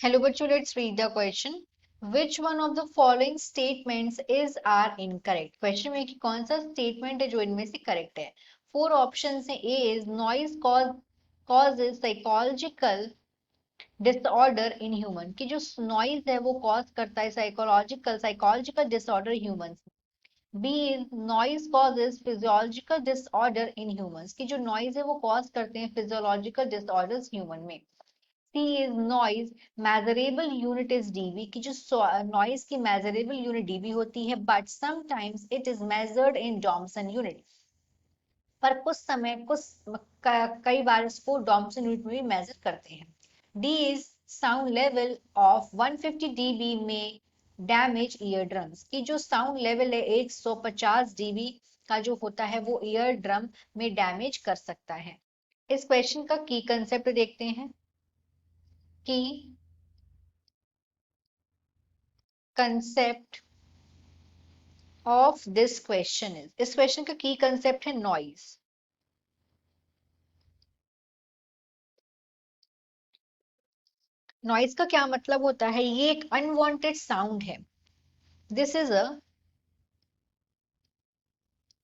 Hello बच्चों, let's read the question. Which one of the following statements is are incorrect? Question में कि कौन सा statement है जो इनमें से correct है? Four options है. A is noise causes psychological disorder in human. कि जो noise है वो cause करता है psychological disorder humans. B is noise causes physiological disorder in humans. कि जो noise है वो cause करते हैं physiological disorders human में. C is noise measurable unit is dB की जो noise की measurable unit dB होती है but sometimes it is measured in Thomson unit पर कुछ समय कई बार इसको Thomson unit में भी measure करते हैं. D is sound level of 150 dB में damage eardrums की जो sound level है 150 dB का जो होता है वो eardrum में damage कर सकता है. इस क्वेश्चन का की कंसेप्ट देखते हैं कि कंसेप्ट ऑफ दिस क्वेश्चन इस क्वेश्चन का की कंसेप्ट है नॉइज. नॉइज का क्या मतलब होता है? ये एक अनवांटेड साउंड है. This is a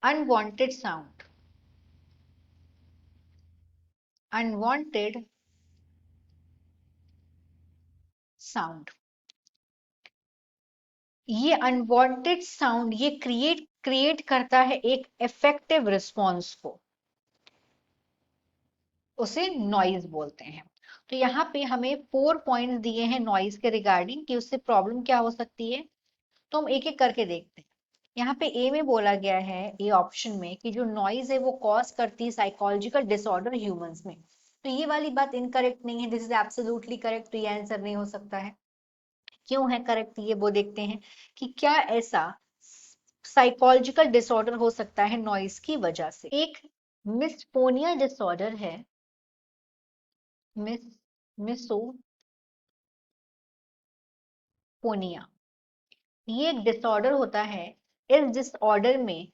unwanted sound. Unwanted sound. ये अनवांटेड साउंड ये क्रिएट करता है एक इफेक्टिव रिस्पॉन्स को. उसे नॉइज बोलते हैं. तो यहाँ पे हमें 4 पॉइंट्स दिए हैं नॉइज के रिगार्डिंग कि उससे प्रॉब्लम क्या हो सकती है. तो हम एक एक करके देखते हैं. यहाँ पे ए में बोला गया है, ए ऑप्शन में, कि जो नॉइज है वो कॉज करती है साइकोलॉजिकल डिसऑर्डर ह्यूमंस में. तो ये वाली बात इनकरेक्ट नहीं है. This is absolutely correct. तो ये आंसर नहीं हो सकता है. क्यों है करेक्ट ये वो देखते हैं कि क्या ऐसा साइकोलॉजिकल डिसऑर्डर हो सकता है नॉइज की वजह से. एक मिसफोनिया डिसऑर्डर है. मिस मिसोपोनिया ये एक डिसऑर्डर होता है. इस डिसऑर्डर में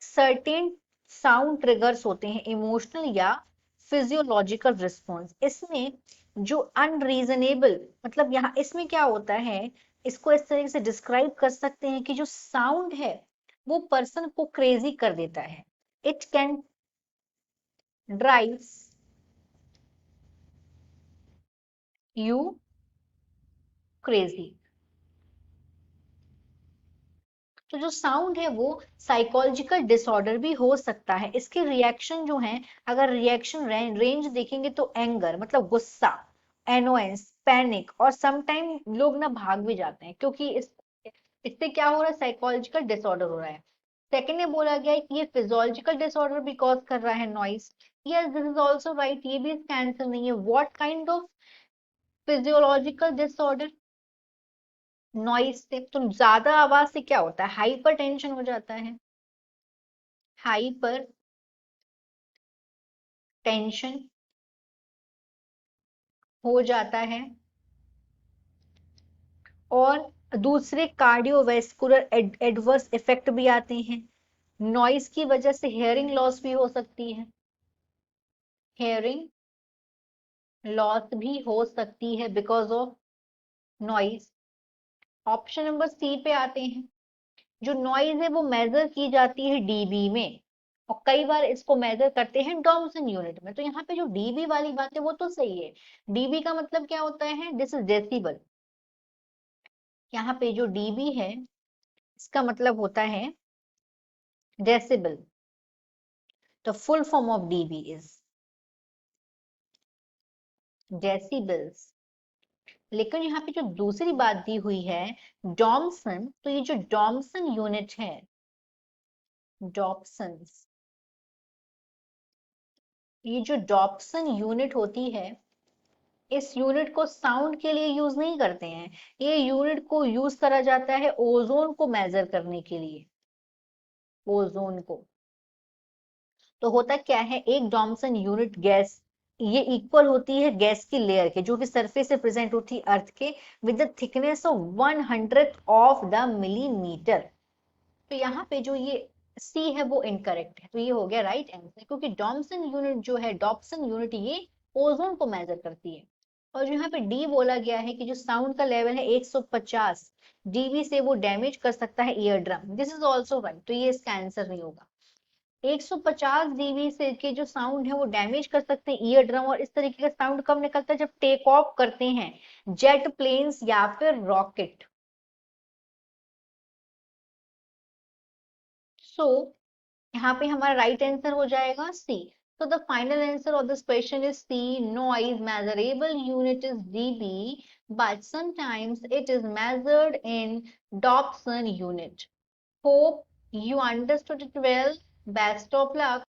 सर्टेन साउंड ट्रिगर्स होते हैं, इमोशनल या फिजियोलॉजिकल रिस्पॉन्स. इसमें जो अनरीजनेबल, मतलब यहाँ इसमें क्या होता है, इसको इस तरीके से डिस्क्राइब कर सकते हैं कि जो साउंड है वो पर्सन को क्रेजी कर देता है. It can drive you crazy. तो जो साउंड है वो साइकोलॉजिकल डिसऑर्डर भी हो सकता है. इसके रिएक्शन जो हैं, अगर रिएक्शन रेंज देखेंगे तो एंगर मतलब गुस्सा, एनोएंस, पैनिक, और समटाइम लोग ना भाग भी जाते हैं क्योंकि इससे क्या हो रहा है, साइकोलॉजिकल डिसऑर्डर हो रहा है. सेकंड में बोला गया है कि ये फिजियोलॉजिकल डिसऑर्डर भी कॉज कर रहा है noise. Yes, this is also right. ये भी इसका आंसर नहीं है. What kind of physiological disorder? Noise से. तो ज्यादा आवाज से क्या होता है, हाइपर टेंशन हो जाता है. हाइपर टेंशन हो जाता है. और दूसरे कार्डियोवैस्कुलर एडवर्स इफेक्ट भी आते हैं. नॉइस की वजह से हेयरिंग लॉस भी हो सकती है. हेयरिंग लॉस भी हो सकती है because of noise. Option number C पे आते हैं. जो नॉइज है वो मेजर की जाती है डीबी में, और कई बार इसको मेजर करते हैं डॉम्सन यूनिट में. तो यहाँ पे जो डीबी वाली बात है वो तो सही है. डीबी का मतलब क्या होता है, दिस इज डेसिबल. यहाँ पे जो डीबी है इसका मतलब होता है decibel. The full form of dB is decibels. लेकिन यहाँ पे जो दूसरी बात दी हुई है डॉम्सन, तो ये जो डॉम्सन यूनिट है, डॉप्सन्स, ये जो डॉप्सन यूनिट होती है, इस यूनिट को साउंड के लिए यूज नहीं करते हैं. ये यूनिट को यूज करा जाता है ओजोन को मेजर करने के लिए. ओजोन को. तो होता क्या है, एक डॉम्सन यूनिट गैस ये इक्वल होती है गैस की लेयर के, जो कि सरफेस से प्रेजेंट होती है अर्थ के, with the thickness of 100th of the millimetre. तो यहाँ पे जो ये सी है वो इनकरेक्ट है. तो ये हो गया राइट आंसर, क्योंकि डॉम्सन यूनिट जो है, डॉप्सन यूनिट, ये ओजोन को मेजर करती है. और जो यहाँ पे डी बोला गया है कि जो साउंड का लेवल है 150 डीबी से वो डैमेज कर सकता है ear drum, this is also right, तो ये इसका आंसर नहीं होगा। 150 डीबी से के जो साउंड है वो डैमेज कर सकते हैं ईयर ड्रम, और इस तरीके का साउंड कब निकलता है, जब टेक ऑफ करते हैं जेट प्लेन्स या फिर रॉकेट। सो यहाँ पे हमारा राइट आंसर हो जाएगा सी। So the final answer of this question is C. Noise measurable unit is dB, but sometimes it is measured in Dobson unit. Hope you understood it well. Best of luck.